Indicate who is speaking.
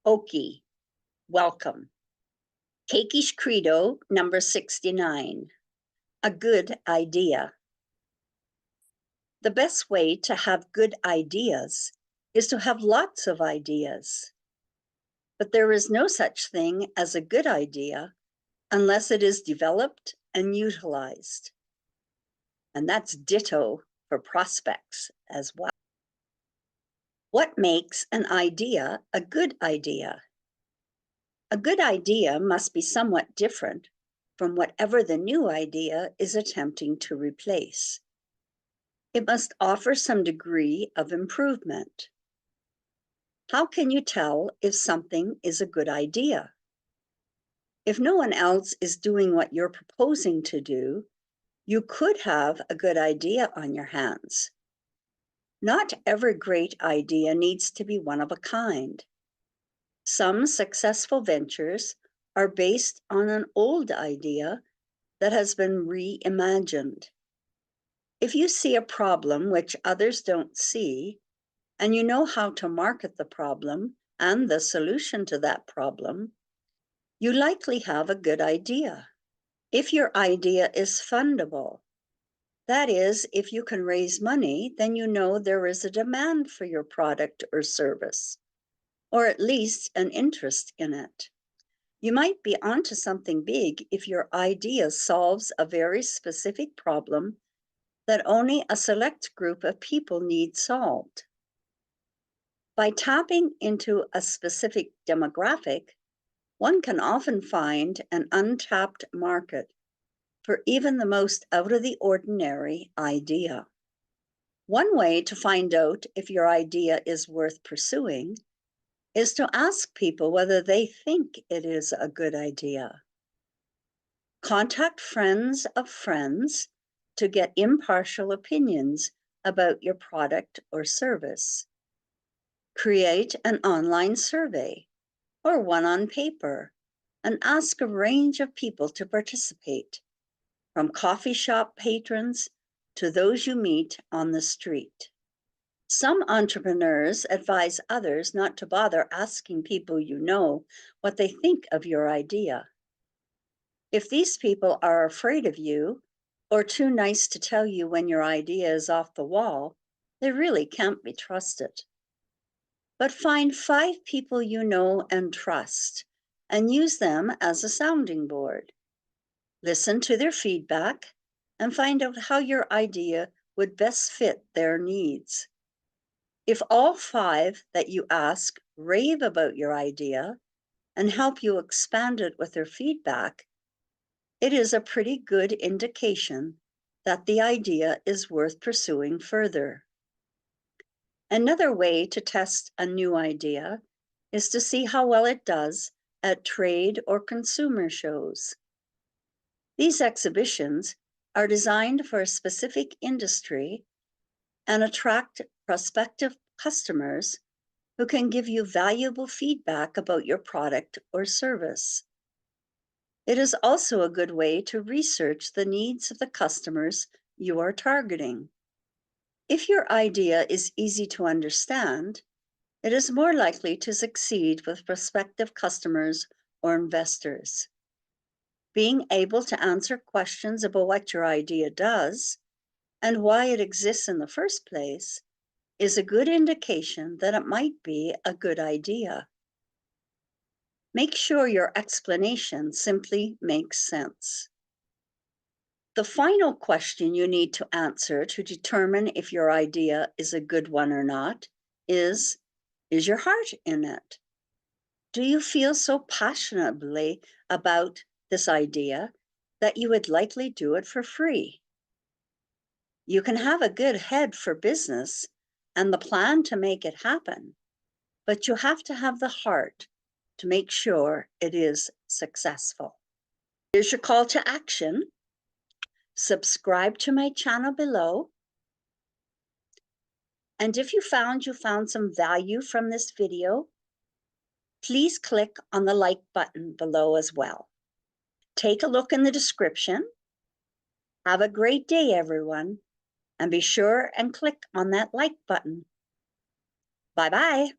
Speaker 1: Oki, welcome. Kekich Credo, number 69. A good idea. The best way to have good ideas is to have lots of ideas. But there is no such thing as a good idea unless it is developed and utilized. And that's ditto for prospects as well. What makes an idea a good idea? A good idea must be somewhat different from whatever the new idea is attempting to replace. It must offer some degree of improvement. How can you tell if something is a good idea? If no one else is doing what you're proposing to do, you could have a good idea on your hands. Not every great idea needs to be one of a kind. Some successful ventures are based on an old idea that has been reimagined. If you see a problem which others don't see, and you know how to market the problem and the solution to that problem, you likely have a good idea. If your idea is fundable, that is, if you can raise money, then you know there is a demand for your product or service, or at least an interest in it. You might be onto something big if your idea solves a very specific problem that only a select group of people need solved. By tapping into a specific demographic, one can often find an untapped market for even the most out-of-the-ordinary idea. One way to find out if your idea is worth pursuing is to ask people whether they think it is a good idea. Contact friends of friends to get impartial opinions about your product or service. Create an online survey or one on paper and ask a range of people to participate, from coffee shop patrons to those you meet on the street. Some entrepreneurs advise others not to bother asking people you know what they think of your idea. If these people are afraid of you or too nice to tell you when your idea is off the wall, they really can't be trusted. But find 5 people you know and trust and use them as a sounding board. Listen to their feedback and find out how your idea would best fit their needs. If all 5 that you ask rave about your idea and help you expand it with their feedback, it is a pretty good indication that the idea is worth pursuing further. Another way to test a new idea is to see how well it does at trade or consumer shows. These exhibitions are designed for a specific industry and attract prospective customers who can give you valuable feedback about your product or service. It is also a good way to research the needs of the customers you are targeting. If your idea is easy to understand, it is more likely to succeed with prospective customers or investors. Being able to answer questions about what your idea does and why it exists in the first place is a good indication that it might be a good idea. Make sure your explanation simply makes sense. The final question you need to answer to determine if your idea is a good one or not is your heart in it? Do you feel so passionately about this idea that you would likely do it for free? You can have a good head for business and the plan to make it happen, but you have to have the heart to make sure it is successful. Here's your call to action. Subscribe to my channel below. And if you found some value from this video, please click on the like button below as well. Take a look in the description. Have a great day, everyone, and be sure and click on that like button. Bye-bye.